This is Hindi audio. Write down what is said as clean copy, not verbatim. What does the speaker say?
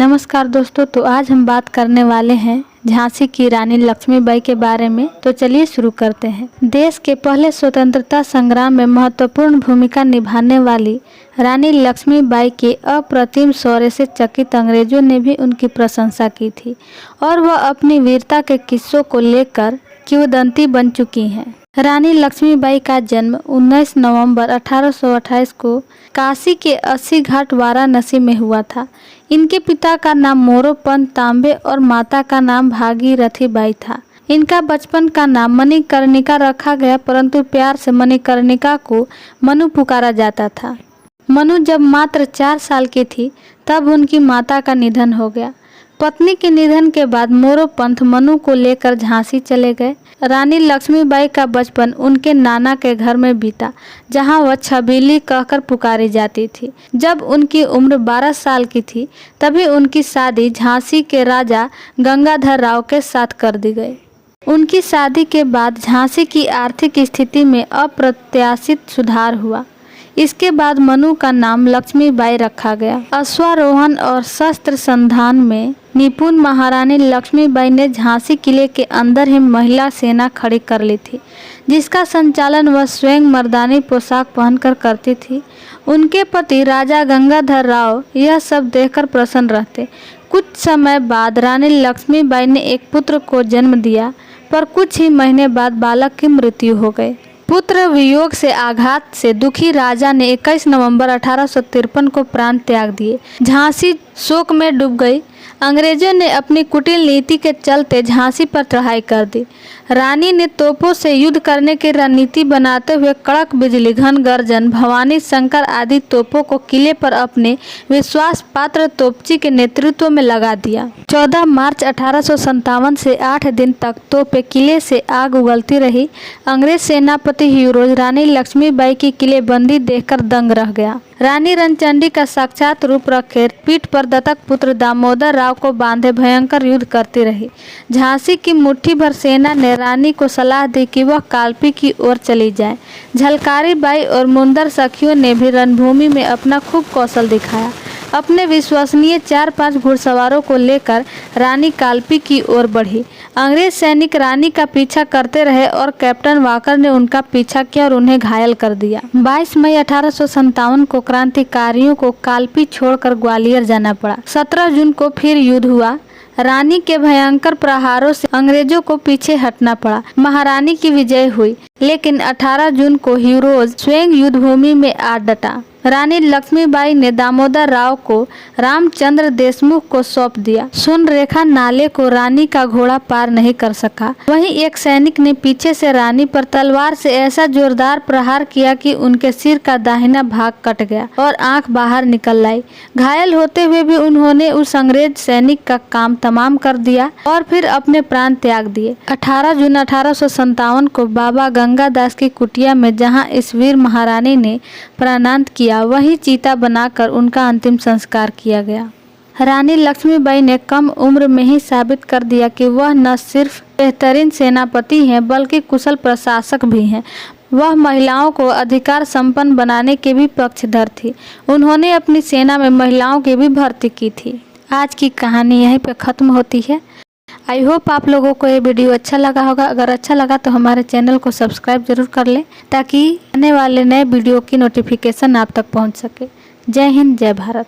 नमस्कार दोस्तों, तो आज हम बात करने वाले हैं झांसी की रानी लक्ष्मीबाई के बारे में। तो चलिए शुरू करते हैं। देश के पहले स्वतंत्रता संग्राम में महत्वपूर्ण भूमिका निभाने वाली रानी लक्ष्मीबाई के अप्रतिम शौर्य से चकित अंग्रेजों ने भी उनकी प्रशंसा की थी और वह अपनी वीरता के किस्सों को लेकर किंवदंती बन चुकी हैं। रानी लक्ष्मीबाई का जन्म 19 नवंबर 1828 को काशी के 80 घाट वाराणसी में हुआ था। इनके पिता का नाम मोरोपंत तांबे और माता का नाम भागीरथी बाई था। इनका बचपन का नाम मणिकर्णिका रखा गया, परंतु प्यार से मणिकर्णिका को मनु पुकारा जाता था। मनु जब मात्र 4 साल की थी तब उनकी माता का निधन हो गया। पत्नी के निधन के बाद मोरोपंत मनु को लेकर झांसी चले गए। रानी लक्ष्मीबाई का बचपन उनके नाना के घर में बीता, जहां वह छबीली कहकर पुकारी जाती थी। जब उनकी उम्र 12 साल की थी तभी उनकी शादी झांसी के राजा गंगाधर राव के साथ कर दी गई। उनकी शादी के बाद झांसी की आर्थिक स्थिति में अप्रत्याशित सुधार हुआ। इसके बाद मनु का नाम लक्ष्मीबाई रखा गया। अश्वारोहण और शस्त्र संधान में निपुण महारानी लक्ष्मीबाई ने झांसी किले के अंदर ही महिला सेना खड़ी कर ली थी, जिसका संचालन वह स्वयं मर्दानी पोशाक पहनकर करती थी। उनके पति राजा गंगाधर राव यह सब देखकर प्रसन्न रहते। कुछ समय बाद रानी लक्ष्मीबाई ने एक पुत्र को जन्म दिया, पर कुछ ही महीने बाद बालक की मृत्यु हो गई। पुत्र वियोग से आघात से दुखी राजा ने 21 नवंबर 1853 को प्राण त्याग दिए। झांसी शोक में डूब गई। अंग्रेजों ने अपनी कुटिल नीति के चलते झांसी पर चढ़ाई कर दी। रानी ने तोपों से युद्ध करने की रणनीति बनाते हुए कड़क बिजली, घन गर्जन, भवानी शंकर आदि तोपों को किले पर अपने विश्वास पात्र तोपची के नेतृत्व में लगा दिया। 14 मार्च 1857 से 8 दिन तक तोपें किले से आग उगलती रही। अंग्रेज सेनापति हीरोज रानी लक्ष्मीबाई की किलेबंदी देखकर दंग रह गया। रानी रणचंडी का साक्षात रूप रखे पीठ पर दत्तक पुत्र दामोदर राव को बांधे भयंकर युद्ध करती रही। झांसी की मुट्ठी भर सेना ने रानी को सलाह दी कि वह कालपी की ओर चली जाए। झलकारी बाई और मुंदर सखियों ने भी रणभूमि में अपना खूब कौशल दिखाया। अपने विश्वसनीय 4-5 घुड़सवारों को लेकर रानी कालपी की ओर बढ़ी। अंग्रेज सैनिक रानी का पीछा करते रहे और कैप्टन वाकर ने उनका पीछा किया और उन्हें घायल कर दिया। 22 मई 1857 को क्रांतिकारियों को कालपी छोड़कर ग्वालियर जाना पड़ा। 17 जून को फिर युद्ध हुआ। रानी के भयंकर प्रहारों से अंग्रेजों को पीछे हटना पड़ा। महारानी की विजय हुई, लेकिन 18 जून को हीरोज स्वयं युद्ध भूमि में आ डटा। रानी लक्ष्मीबाई ने दामोदर राव को रामचंद्र देशमुख को सौंप दिया। सुनरेखा नाले को रानी का घोड़ा पार नहीं कर सका। वहीं एक सैनिक ने पीछे से रानी पर तलवार से ऐसा जोरदार प्रहार किया कि उनके सिर का दाहिना भाग कट गया और आंख बाहर निकल आई। घायल होते हुए भी उन्होंने उस अंग्रेज सैनिक का काम तमाम कर दिया और फिर अपने प्राण त्याग दिए। 18 जून 1857 को बाबा गंगादास की कुटिया में, जहाँ इस वीर महारानी ने प्राणांत किया, वही चीता बनाकर उनका अंतिम संस्कार किया गया। रानी लक्ष्मीबाई ने कम उम्र में ही साबित कर दिया कि वह न सिर्फ बेहतरीन सेनापति हैं, बल्कि कुशल प्रशासक भी हैं। वह महिलाओं को अधिकार संपन्न बनाने के भी पक्षधर थी। उन्होंने अपनी सेना में महिलाओं की भी भर्ती की थी। आज की कहानी यहीं पर खत्म होती है। आई होप आप लोगों को ये वीडियो अच्छा लगा होगा। अगर अच्छा लगा तो हमारे चैनल को सब्सक्राइब जरूर कर लें, ताकि आने वाले नए वीडियो की नोटिफिकेशन आप तक पहुंच सके। जय हिंद, जय भारत।